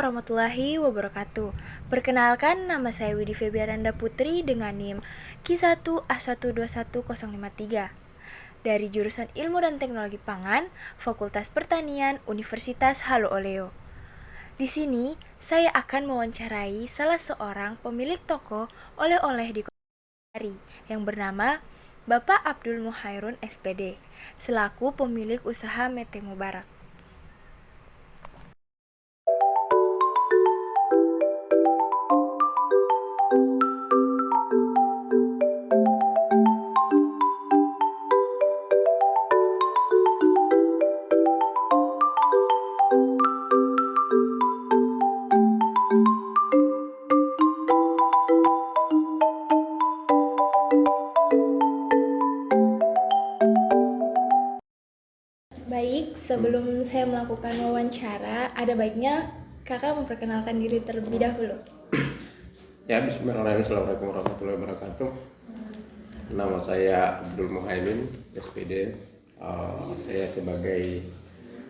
warahmatullahi wabarakatuh. Perkenalkan, nama saya Widi Febiaranda Putri dengan NIM Q1A1211053 dari jurusan Ilmu dan Teknologi Pangan, Fakultas Pertanian, Universitas Halo Oleo. Di sini, saya akan mewawancarai salah seorang pemilik toko oleh-oleh di Kota Kendari yang bernama Bapak Abdul Muhairun SPD, selaku pemilik usaha Mete Mubarak. Baik, sebelum saya melakukan wawancara, ada baiknya kakak memperkenalkan diri terlebih dahulu. Ya, bismillahirrahmanirrahim. Assalamualaikum warahmatullahi wabarakatuh. Nama saya Abdul Muhaimin, SPD. Saya sebagai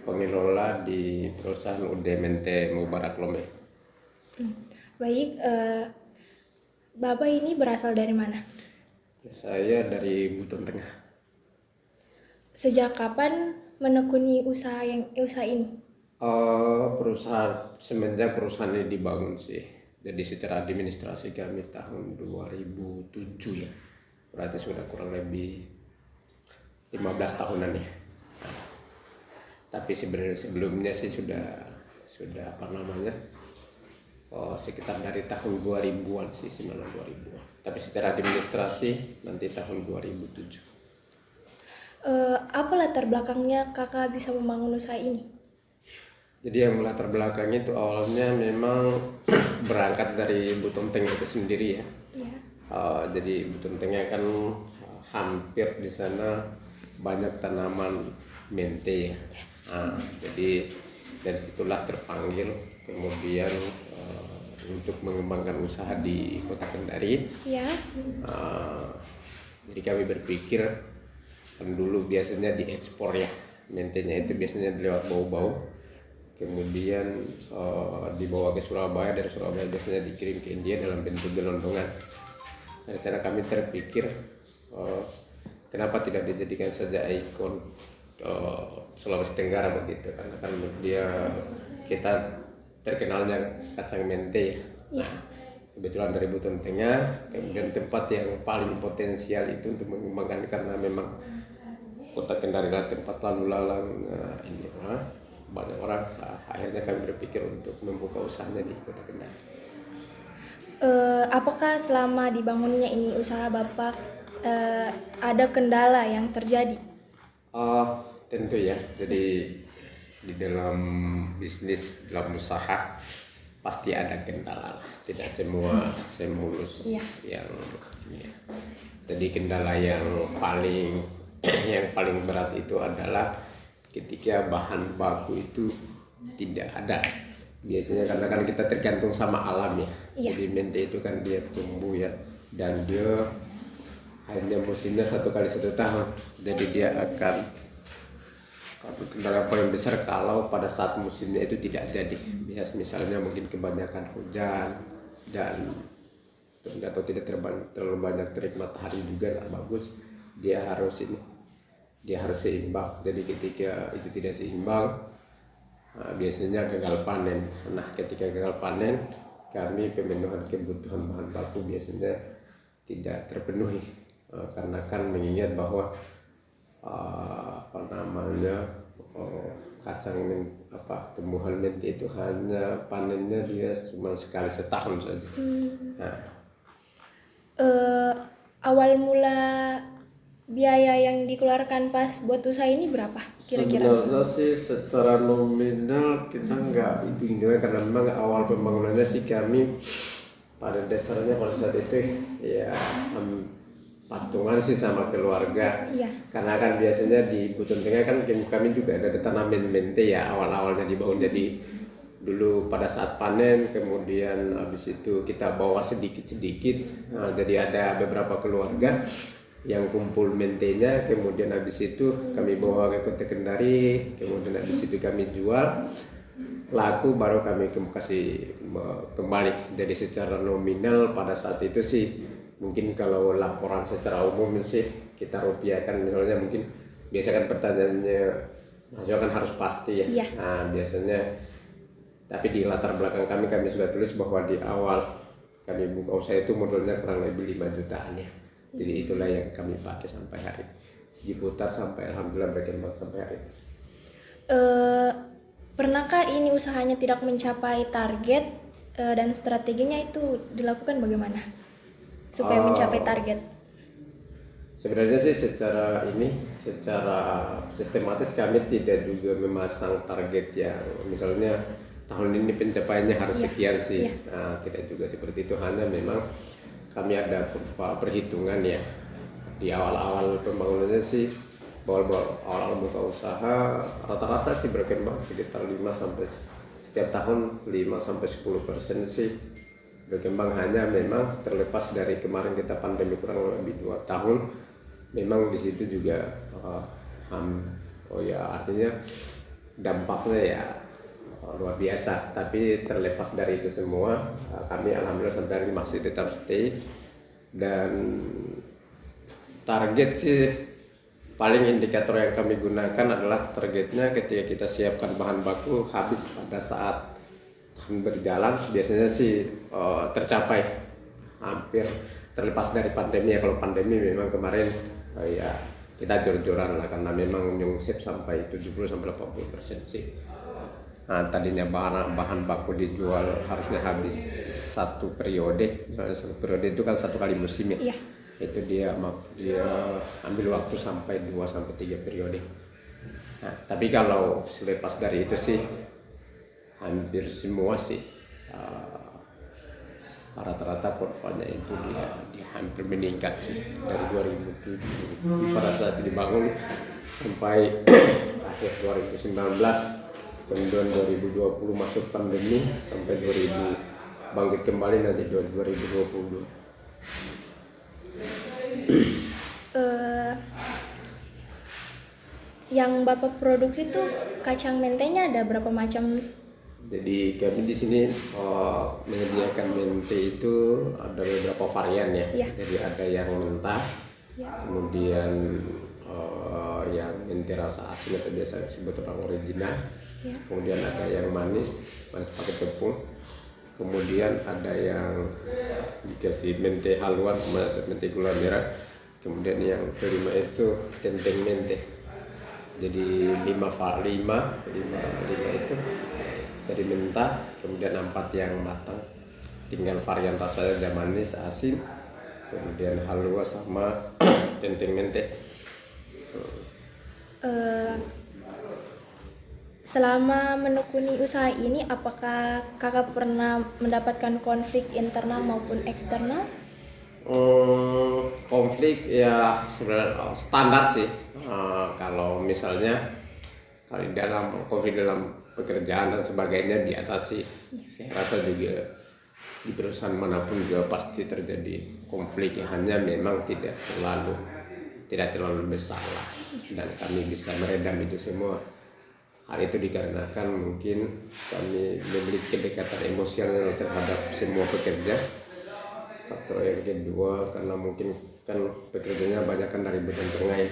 pengelola di perusahaan UDMNT Mubarak Lome. Baik, Bapak ini berasal dari mana? Saya dari Buton Tengah. Sejak kapan menekuni usaha ini? Semenjak perusahaan ini dibangun sih. Jadi secara administrasi kami tahun 2007 ya. Berarti sudah kurang lebih 15 tahunan ya. Tapi sebenarnya sebelumnya sih sudah sekitar dari tahun 2000-an sih, 2000-an. Tapi secara administrasi nanti tahun 2007. Apa latar belakangnya kakak bisa membangun usaha ini? Jadi yang latar belakangnya itu awalnya memang berangkat dari Buton Tengah itu sendiri ya. Ya. Jadi Buton Tengah kan hampir di sana banyak tanaman mente ya. Jadi dari situlah terpanggil kemudian untuk mengembangkan usaha di Kota Kendari. Ya. Jadi kami berpikir kan dulu biasanya diekspor ya, mentenya itu biasanya lewat bau-bau, kemudian dibawa ke Surabaya, dari Surabaya biasanya dikirim ke India dalam bentuk gelondongan. Dari sana kami terpikir kenapa tidak dijadikan saja ikon Sulawesi Tenggara begitu, karena kan dia kita terkenalnya kacang mente ya. Nah, kebetulan dari Buton Tengah, kemudian tempat yang paling potensial itu untuk mengembangkan karena memang Kota Kendari adalah tempat lalu lalang banyak orang. Akhirnya kami berpikir untuk membuka usahanya di Kota Kendari. Apakah selama dibangunnya ini usaha Bapak ada kendala yang terjadi? Tentu ya. Jadi di dalam bisnis, dalam usaha pasti ada kendala. Tidak semua semulus yang ini ya. Jadi kendala yang paling berat itu adalah ketika bahan baku itu tidak ada. Biasanya karena kan kita tergantung sama alam ya. Jadi mente itu kan dia tumbuh ya, dan dia hanya musimnya 1 kali 1 tahun. Jadi dia akan kendala paling besar kalau pada saat musimnya itu tidak jadi. Misalnya mungkin kebanyakan hujan dan atau tidak terlalu banyak terik matahari juga nggak bagus. Dia harus seimbang. Jadi ketika itu tidak seimbang, biasanya gagal panen. Nah, ketika gagal panen, kami pemenuhan kebutuhan bahan baku biasanya tidak terpenuhi, karena kan mengingat bahwa tumbuhan mente itu hanya panennya dia cuma sekali setahun saja. Awal mula biaya yang dikeluarkan pas buat usaha ini berapa kira-kira? Sebenarnya sih secara nominal kita nggak hitung-hitungnya, karena memang awal pembangunannya sih kami pada dasarnya pada saat itu ya patungan sih sama keluarga. Karena kan biasanya di Buton Tengah kan kami juga ada tanaman mente ya, awal-awalnya dibangun. Jadi dulu pada saat panen, kemudian habis itu kita bawa sedikit-sedikit. Jadi ada beberapa keluarga yang kumpul mentenya, kemudian habis itu kami bawa ke Kota Kendari, kemudian habis itu kami jual. laku baru kami kasih kembali. Jadi secara nominal pada saat itu sih mungkin kalau laporan secara umum sih kita rupiahkan, misalnya mungkin biasa kan pertanyaannya hasil kan harus pasti ya. Iya. Nah biasanya, tapi di latar belakang kami sudah tulis bahwa di awal kami buka usaha itu modalnya kurang lebih 5 jutaan ya. Jadi itulah yang kami pakai sampai hari diputar sampai alhamdulillah berkembang sampai hari ini. Pernahkah ini usahanya tidak mencapai target dan strateginya itu dilakukan bagaimana supaya mencapai target? Sebenarnya sih secara sistematis kami tidak juga memasang target yang misalnya tahun ini pencapaiannya harus sekian sih. Nah, tidak juga seperti itu, hanya memang kami ada kurva perhitungan ya. Di awal-awal pembangunannya sih, awal-awal buka usaha rata-rata sih berkembang sekitar 5 sampai setiap tahun 5 sampai 10% sih berkembang, hanya memang terlepas dari kemarin kita pandemi kurang lebih 2 tahun, memang di situ juga artinya dampaknya ya luar biasa. Tapi terlepas dari itu semua, kami alhamdulillah sampai hari ini masih tetap stay, dan target sih paling indikator yang kami gunakan adalah targetnya ketika kita siapkan bahan baku habis pada saat tahun berjalan, biasanya sih tercapai hampir, terlepas dari pandemi ya. Kalau pandemi memang kemarin ya kita jor-joran lah karena memang nyungsep sampai 70-80% sih. Nah, tadinya bahan baku dijual harusnya habis satu periode, misalnya satu periode itu kan 1 kali musim ya. Iya. Itu dia ambil waktu sampai 2-3 periode. Nah, tapi kalau selepas dari itu sih hampir semua sih rata-rata kurvanya itu dia hampir meningkat sih dari 2007 pada saat dibangun sampai akhir 2019, kemudian 2020 masuk pandemi sampai 2000 bangkit kembali nanti 2020. Yang Bapak produksi itu kacang mentenya ada berapa macam? Jadi kami di sini menyediakan mente itu ada beberapa varian ya. Iya. Jadi ada yang mentah, kemudian yang mente rasa asin atau biasa disebut orang original, kemudian ada yang manis pakai tepung, kemudian ada yang dikasih mente haluan sama mente gula merah, kemudian yang kelima itu tenteng mente. Jadi 5 itu dari mentah, kemudian 4 yang matang, tinggal varian rasanya ada manis, asin, kemudian halua sama tenteng mente. Selama menekuni usaha ini, apakah kakak pernah mendapatkan konflik internal maupun eksternal? Konflik ya sebenarnya standar sih. Kalau misalnya dalam konflik dalam pekerjaan dan sebagainya biasa sih. Saya rasa juga di perusahaan manapun juga pasti terjadi konflik, hanya memang tidak terlalu besar lah, dan kami bisa meredam itu semua. Hal itu dikarenakan mungkin kami memiliki kedekatan emosional terhadap semua pekerja. Faktor yang kedua karena mungkin kan pekerjanya banyak kan dari Bintang Tengah ya,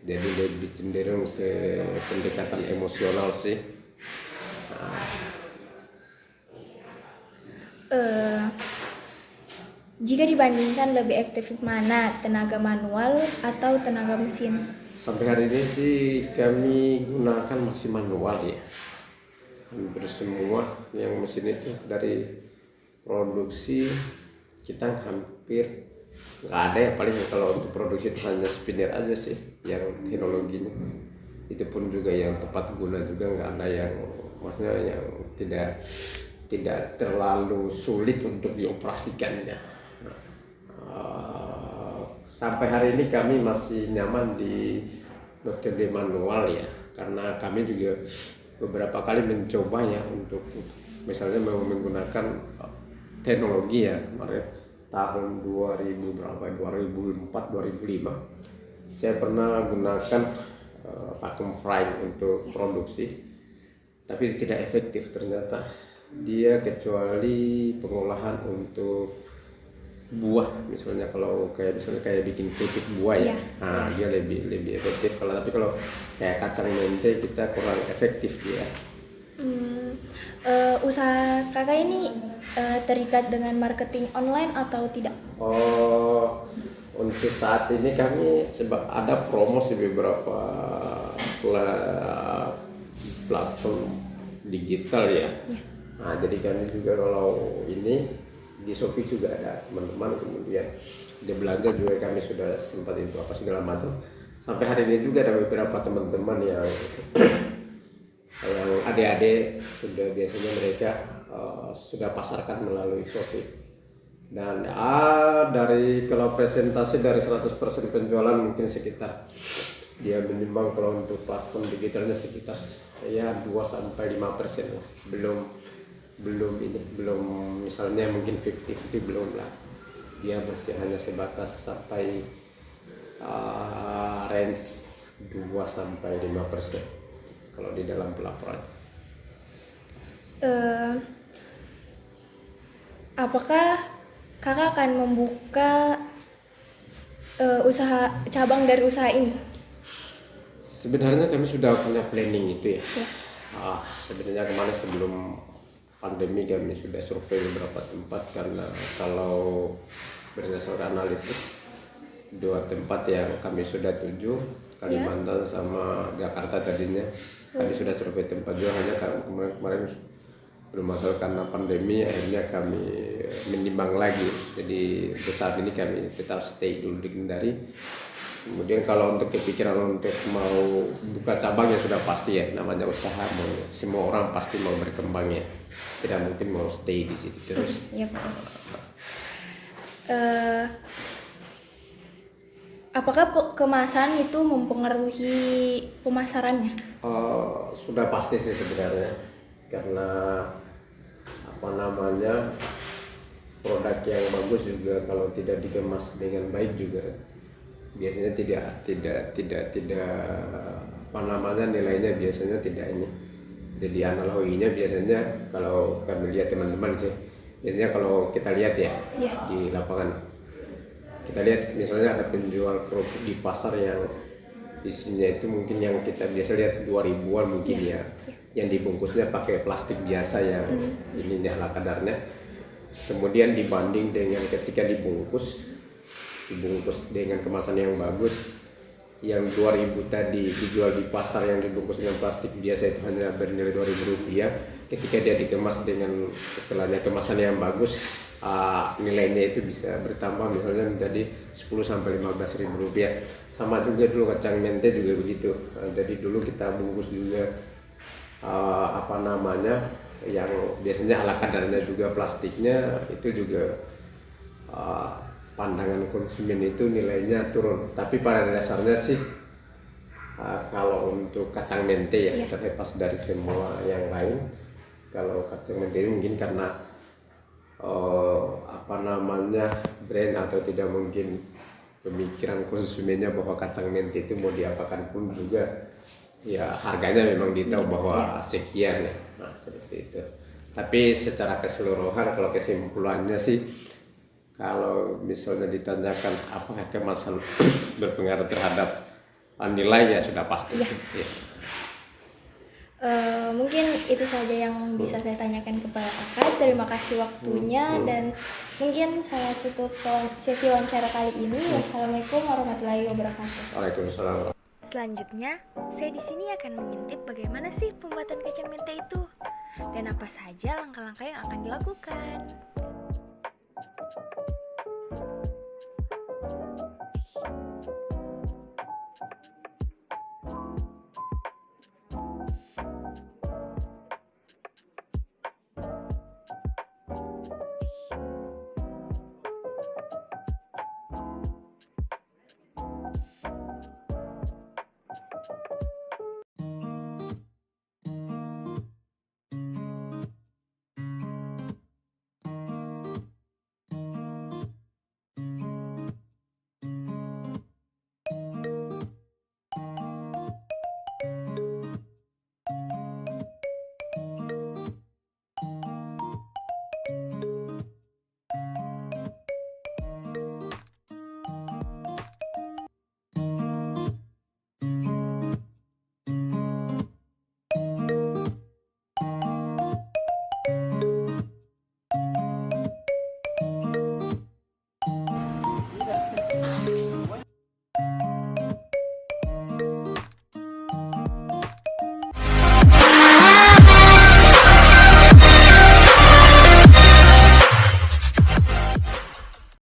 jadi lebih cenderung ke pendekatan emosional sih. Jika dibandingkan lebih efektif mana, tenaga manual atau tenaga mesin? Sampai hari ini sih kami gunakan masih manual ya. Hampir semua yang mesin itu dari produksi kita hampir nggak ada ya, paling kalau untuk produksi itu hanya spinner aja sih yang teknologinya. Itu pun juga yang tepat guna juga nggak ada, yang maksudnya yang tidak terlalu sulit untuk dioperasikannya. Sampai hari ini kami masih nyaman di metode manual ya, karena kami juga beberapa kali mencoba ya untuk misalnya mau menggunakan teknologi ya. Kemarin tahun 2004 2005 saya pernah gunakan vacuum frying untuk produksi. tapi tidak efektif ternyata. Dia kecuali pengolahan untuk buah, misalnya kalau misalnya kayak bikin keripik buah ya, dia lebih efektif. Tapi kalau kayak kacang mente kita kurang efektif dia. Usaha kakak ini terikat dengan marketing online atau tidak? Oh, untuk saat ini kami sebab ada promo di beberapa platform digital ya. Nah, jadi kami juga kalau ini di Shopee juga ada teman-teman, kemudian di belanja juga kami sudah sempat itu apa segala macam. Sampai hari ini juga ada beberapa teman-teman yang yang adik-adik sudah biasanya mereka sudah pasarkan melalui Shopee. Dan dari kalau presentasi dari 100% penjualan mungkin sekitar dia menimbang kalau untuk platform digitalnya sekitar ya 2-5% lah. Belum misalnya mungkin 50-50 belum lah. Dia masih hanya sebatas sampai range 2-5% kalau di dalam pelaporan. Apakah kakak akan membuka usaha cabang dari usaha ini? Sebenarnya kami sudah punya planning itu ya. Sebenarnya kemarin sebelum pandemi kami sudah survei beberapa tempat, karena kalau berdasarkan analisis 2 tempat yang kami sudah tuju, Kalimantan sama Jakarta tadinya kami sudah survei tempat juga, hanya karena kemarin bermasalah karena pandemi akhirnya kami menimbang lagi. Jadi saat ini kami tetap stay dulu di Kendari. Kemudian kalau untuk kepikiran untuk mau buka cabang ya sudah pasti ya, namanya usaha, semua orang pasti mau berkembang ya, tidak mungkin mau stay di situ terus. Iya betul. Apakah kemasan itu mempengaruhi pemasarannya? Sudah pasti sih sebenarnya, karena produk yang bagus juga kalau tidak dikemas dengan baik juga biasanya tidak nilainya biasanya tidak ini. Jadi analoginya biasanya kalau kami lihat teman-teman sih, biasanya kalau kita lihat ya di lapangan, kita lihat misalnya ada penjual kerupuk di pasar yang isinya itu mungkin yang kita biasa lihat 2000-an mungkin ya, yang dibungkusnya pakai plastik biasa yang ininya ala kadarnya. Kemudian dibanding dengan ketika dibungkus dengan kemasan yang bagus, yang 2000 tadi dijual di pasar yang dibungkus dengan plastik biasa itu hanya bernilai Rp2.000. Ketika dia dikemas dengan istilahnya kemasan yang bagus, nilainya itu bisa bertambah misalnya menjadi Rp10.000-15.000. Sama juga dulu kacang mente juga begitu. Jadi dulu kita bungkus juga yang biasanya ala kadarnya juga plastiknya itu juga pandangan konsumen itu nilainya turun. Tapi pada dasarnya sih kalau untuk kacang mente ya terlepas dari semua yang lain, kalau kacang mente ini mungkin karena brand atau tidak mungkin pemikiran konsumennya bahwa kacang mente itu mau diapakan pun juga ya harganya memang ditahu bahwa sekian ya. Nah, seperti itu. Tapi secara keseluruhan kalau kesimpulannya sih, kalau misalnya ditanyakan apakah kemasan berpengaruh terhadap nilai, ya sudah pasti. Mungkin itu saja yang bisa saya tanyakan kepada kakak. Terima kasih waktunya dan mungkin saya tutup sesi wawancara kali ini. Wassalamualaikum warahmatullahi wabarakatuh. Waalaikumsalam. Selanjutnya, saya di sini akan mengintip bagaimana sih pembuatan kacang mente itu dan apa saja langkah-langkah yang akan dilakukan.